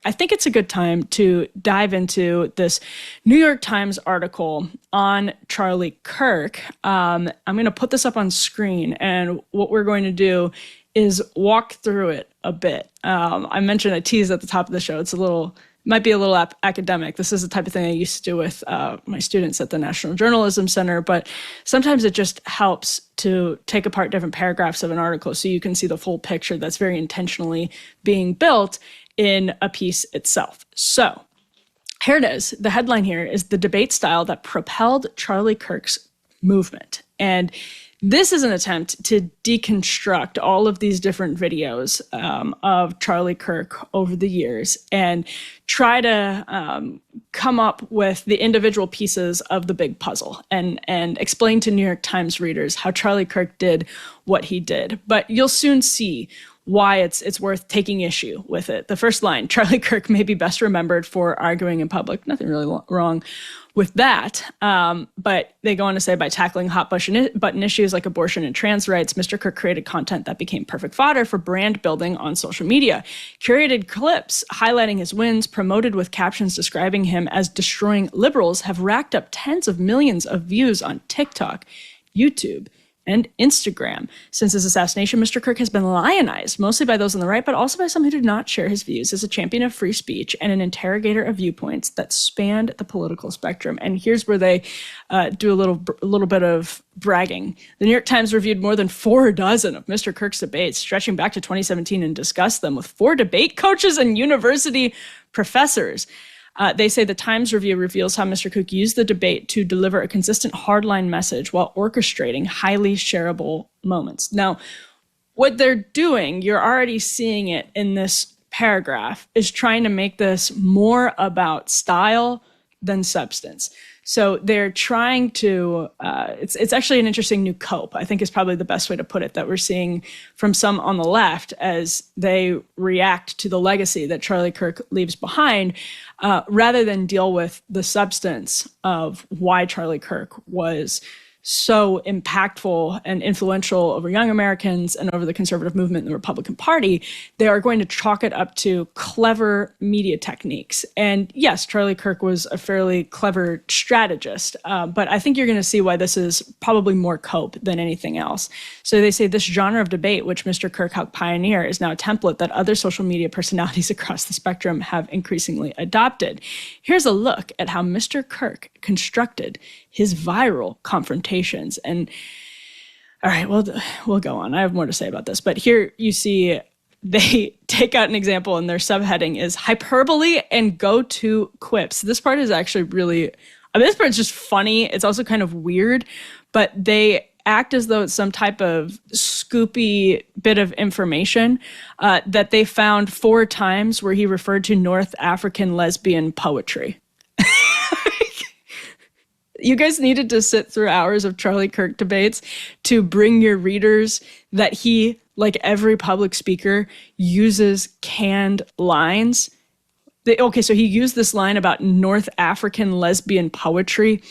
I think it's a good time to dive into this New York Times article on Charlie Kirk. I'm going to put this up on screen, and what we're going to do is walk through it a bit. I mentioned, I teased at the top of the show, might be a little academic. This is the type of thing I used to do with my students at the National Journalism Center, but sometimes it just helps to take apart different paragraphs of an article so you can see the full picture that's very intentionally being built in a piece itself. So here it is. The headline here is "The Debate Style That Propelled Charlie Kirk's Movement." And this is an attempt to deconstruct all of these different videos of Charlie Kirk over the years and try to come up with the individual pieces of the big puzzle and explain to New York Times readers how Charlie Kirk did what he did. But you'll soon see why it's worth taking issue with it. The first line, "Charlie Kirk may be best remembered for arguing in public." Nothing really wrong with that. But they go on to say, by tackling hot button issues like abortion and trans rights, Mr. Kirk created content that became perfect fodder for brand building on social media. Curated clips highlighting his wins, promoted with captions describing him as destroying liberals, have racked up tens of millions of views on TikTok, YouTube, and Instagram. Since his assassination, Mr. Kirk has been lionized, mostly by those on the right, but also by some who did not share his views, as a champion of free speech and an interrogator of viewpoints that spanned the political spectrum. And here's where they do a little bit of bragging. The New York Times reviewed more than 46 of Mr. Kirk's debates, stretching back to 2017, and discussed them with 4 debate coaches and university professors. They say the Times review reveals how Mr. Kirk used the debate to deliver a consistent hardline message while orchestrating highly shareable moments. Now, what they're doing, you're already seeing it in this paragraph, is trying to make this more about style than substance. So they're trying to, it's actually an interesting new cope, I think is probably the best way to put it, that we're seeing from some on the left as they react to the legacy that Charlie Kirk leaves behind, rather than deal with the substance of why Charlie Kirk was so impactful and influential over young Americans and over the conservative movement in the Republican Party. They are going to chalk it up to clever media techniques. And yes, Charlie Kirk was a fairly clever strategist, but I think you're going to see why this is probably more cope than anything else. So they say this genre of debate, which Mr. Kirk helped pioneer, is now a template that other social media personalities across the spectrum have increasingly adopted. Here's a look at how Mr. Kirk constructed his viral confrontations. And all right, we'll go on. I have more to say about this, but here you see they take out an example and their subheading is hyperbole and go-to quips. This part is actually really, this part's just funny. It's also kind of weird, but they act as though it's some type of scoopy bit of information that they found 4 times where he referred to North African lesbian poetry. You guys needed to sit through hours of Charlie Kirk debates to bring your readers that he, like every public speaker, uses canned lines. So he used this line about North African lesbian poetry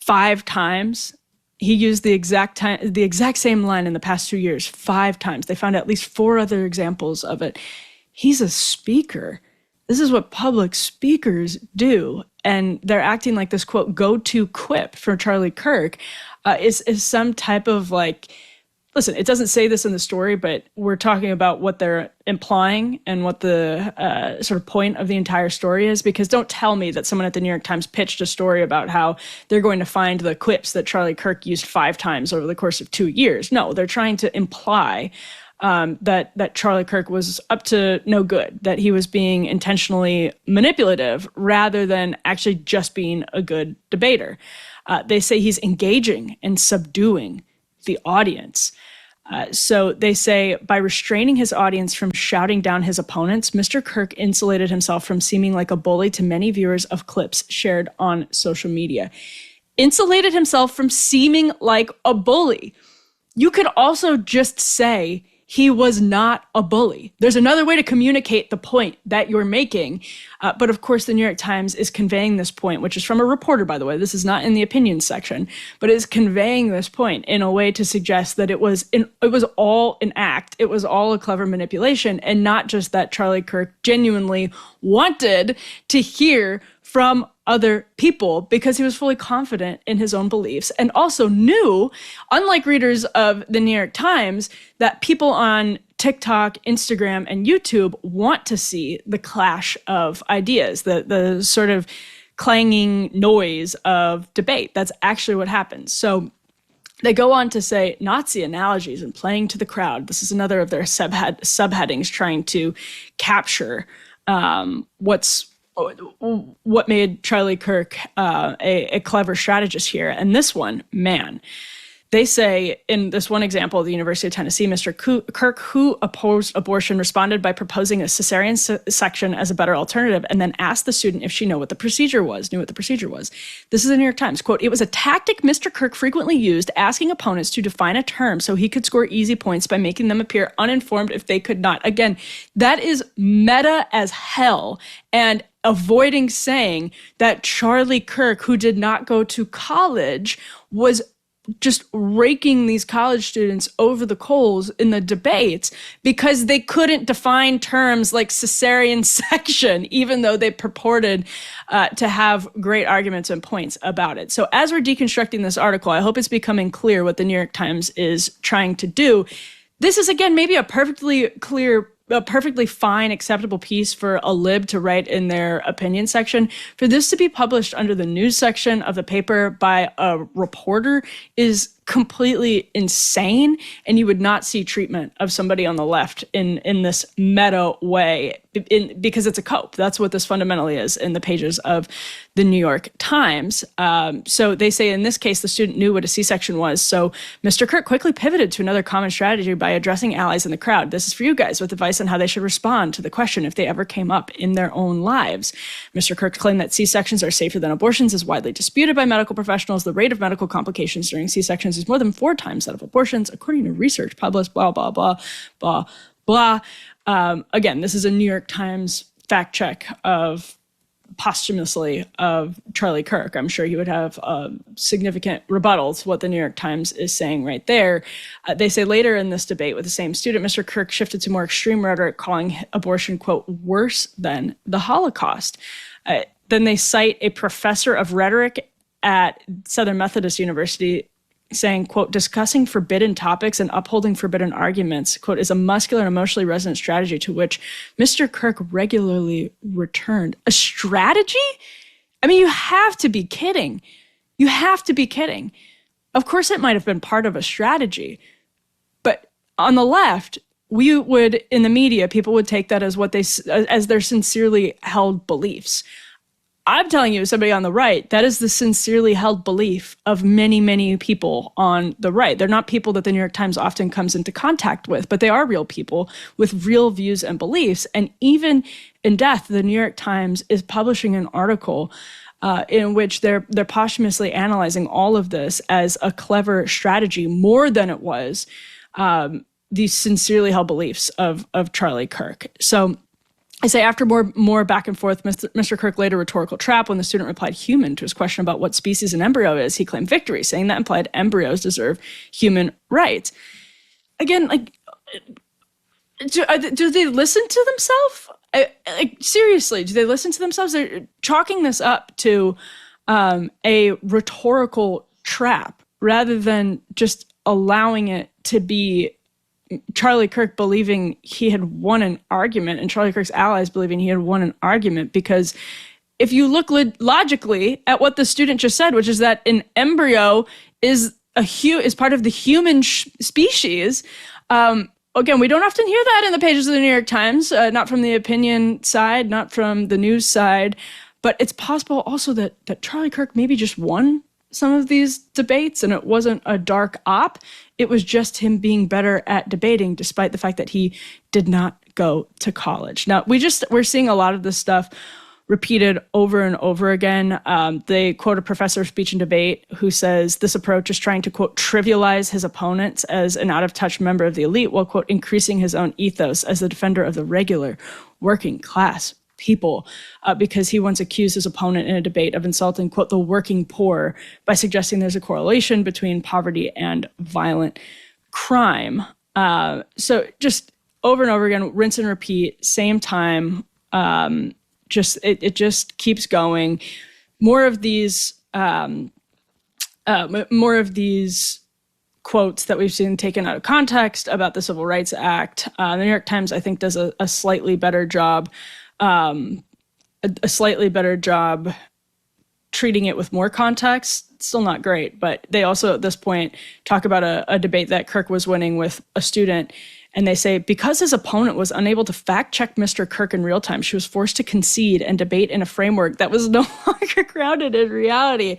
5 times. He used the exact same line in the past 2 years 5 times. They found at least 4 other examples of it. He's a speaker. This is what public speakers do. And they're acting like this, quote, go-to quip for Charlie Kirk is some type of like, listen, it doesn't say this in the story, but we're talking about what they're implying and what the sort of point of the entire story is. Because don't tell me that someone at the New York Times pitched a story about how they're going to find the quips that Charlie Kirk used 5 times over the course of 2 years. No, they're trying to imply that Charlie Kirk was up to no good, that he was being intentionally manipulative rather than actually just being a good debater. They say he's engaging and subduing the audience. So they say by restraining his audience from shouting down his opponents, Mr. Kirk insulated himself from seeming like a bully to many viewers of clips shared on social media. Insulated himself from seeming like a bully. You could also just say he was not a bully. There's another way to communicate the point that you're making. But of course, the New York Times is conveying this point, which is from a reporter, by the way. This is not in the opinions section, but is conveying this point in a way to suggest that it was all an act. It was all a clever manipulation, and not just that Charlie Kirk genuinely wanted to hear from other people because he was fully confident in his own beliefs, and also knew, unlike readers of the New York Times, that people on TikTok, Instagram, and YouTube want to see the clash of ideas, the sort of clanging noise of debate. That's actually what happens. So they go on to say Nazi analogies and playing to the crowd. This is another of their subheadings trying to capture what made Charlie Kirk a clever strategist here. And this one, man, they say in this one example of the University of Tennessee, Mr. Kirk, who opposed abortion, responded by proposing a cesarean section as a better alternative, and then asked the student if she knew what the procedure was. This is the New York Times. Quote, "It was a tactic Mr. Kirk frequently used, asking opponents to define a term so he could score easy points by making them appear uninformed if they could not." Again, that is meta as hell, and avoiding saying that Charlie Kirk, who did not go to college, was just raking these college students over the coals in the debates because they couldn't define terms like cesarean section, even though they purported to have great arguments and points about it. So as we're deconstructing this article, I hope it's becoming clear what the New York Times is trying to do. This is, again, maybe a perfectly fine, acceptable piece for a lib to write in their opinion section. For this to be published under the news section of the paper by a reporter is completely insane, and you would not see treatment of somebody on the left in this meta way, because it's a cope. That's what this fundamentally is in the pages of the New York Times. So they say in this case, the student knew what a C-section was. So Mr. Kirk quickly pivoted to another common strategy by addressing allies in the crowd. This is for you guys, with advice on how they should respond to the question if they ever came up in their own lives. Mr. Kirk's claim that C-sections are safer than abortions is widely disputed by medical professionals. The rate of medical complications during C-sections is more than 4 times that of abortions, according to research published, blah, blah, blah, blah, blah. Again, this is a New York Times fact check posthumously of Charlie Kirk. I'm sure he would have significant rebuttal to what the New York Times is saying right there. They say later in this debate with the same student, Mr. Kirk shifted to more extreme rhetoric, calling abortion, quote, worse than the Holocaust. Then they cite a professor of rhetoric at Southern Methodist University saying, quote, discussing forbidden topics and upholding forbidden arguments, quote, is a muscular and emotionally resonant strategy to which Mr. Kirk regularly returned. A strategy? I mean, you have to be kidding. You have to be kidding. Of course, it might have been part of a strategy, but on the left, we would, in the media, people would take that as as their sincerely held beliefs. I'm telling you, somebody on the right, that is the sincerely held belief of many, many people on the right. They're not people that the New York Times often comes into contact with, but they are real people with real views and beliefs. And even in death, the New York Times is publishing an article in which they're posthumously analyzing all of this as a clever strategy, more than it was these sincerely held beliefs of Charlie Kirk. So I say after more back and forth, Mr. Kirk laid a rhetorical trap when the student replied human to his question about what species an embryo is. He claimed victory, saying that implied embryos deserve human rights. Again, like, do they listen to themselves? Seriously, do they listen to themselves? They're chalking this up to a rhetorical trap rather than just allowing it to be Charlie Kirk believing he had won an argument and Charlie Kirk's allies believing he had won an argument. Because if you look logically at what the student just said, which is that an embryo is part of the human species. Again, we don't often hear that in the pages of the New York Times, not from the opinion side, not from the news side. But it's possible also that Charlie Kirk maybe just won some of these debates and it wasn't a dark op. It was just him being better at debating, despite the fact that he did not go to college. Now, we're seeing a lot of this stuff repeated over and over again. They quote a professor of speech and debate who says this approach is trying to, quote, trivialize his opponents as an out-of-touch member of the elite while, quote, increasing his own ethos as the defender of the regular working class people, because he once accused his opponent in a debate of insulting, quote, the working poor by suggesting there's a correlation between poverty and violent crime. So just over and over again, rinse and repeat, same time. It just keeps going. More of these quotes that we've seen taken out of context about the Civil Rights Act. The New York Times, I think, does a slightly better job. A slightly better job treating it with more context. Still not great, but they also at this point talk about a debate that Kirk was winning with a student, and they say because his opponent was unable to fact check Mr. Kirk in real time, she was forced to concede and debate in a framework that was no longer grounded in reality.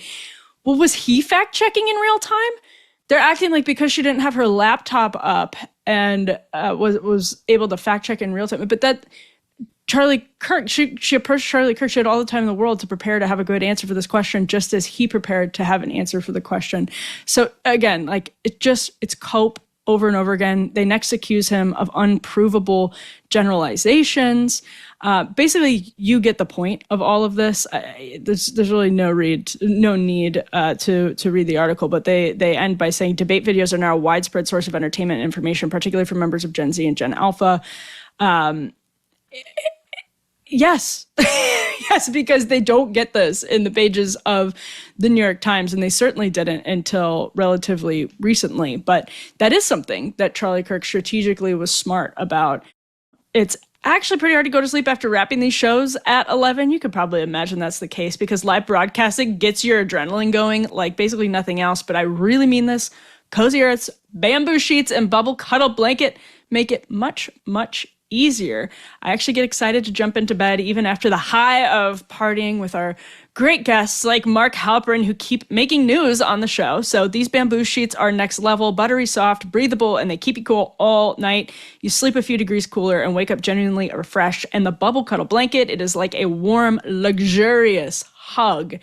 Well, was he fact checking in real time? They're acting like because she didn't have her laptop up and was able to fact check in real time, but that. Charlie Kirk, she approached Charlie Kirk. She had all the time in the world to prepare to have a good answer for this question, just as he prepared to have an answer for the question. So again, like it's cope over and over again. They next accuse him of unprovable generalizations. Basically, you get the point of all of this. There's really no need to read the article, but they end by saying debate videos are now a widespread source of entertainment and information, particularly for members of Gen Z and Gen Alpha. Yes. Yes, because they don't get this in the pages of the New York Times, and they certainly didn't until relatively recently. But that is something that Charlie Kirk strategically was smart about. It's actually pretty hard to go to sleep after wrapping these shows at 11. You could probably imagine that's the case because live broadcasting gets your adrenaline going like basically nothing else. But I really mean this. Cozy Earth's bamboo sheets and bubble cuddle blanket make it much, much easier. I actually get excited to jump into bed even after the high of partying with our great guests like Mark Halperin, who keep making news on the show. So these bamboo sheets are next level, buttery soft, breathable, and they keep you cool all night. You sleep a few degrees cooler and wake up genuinely refreshed. And the bubble cuddle blanket, it is like a warm, luxurious hug.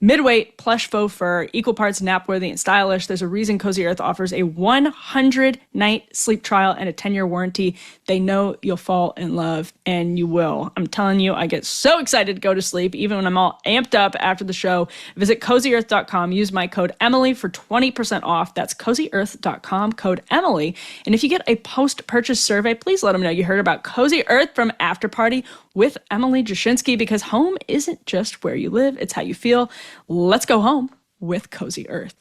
Midweight, plush faux fur, equal parts nap-worthy and stylish. There's a reason Cozy Earth offers a 100-night sleep trial and a 10-year warranty. They know you'll fall in love, and you will. I'm telling you, I get so excited to go to sleep, even when I'm all amped up after the show. Visit CozyEarth.com. Use my code Emily for 20% off. That's CozyEarth.com, code Emily. And if you get a post-purchase survey, please let them know you heard about Cozy Earth from After Party with Emily Jashinsky, because home isn't just where you live, it's how you feel. Let's go home with Cozy Earth.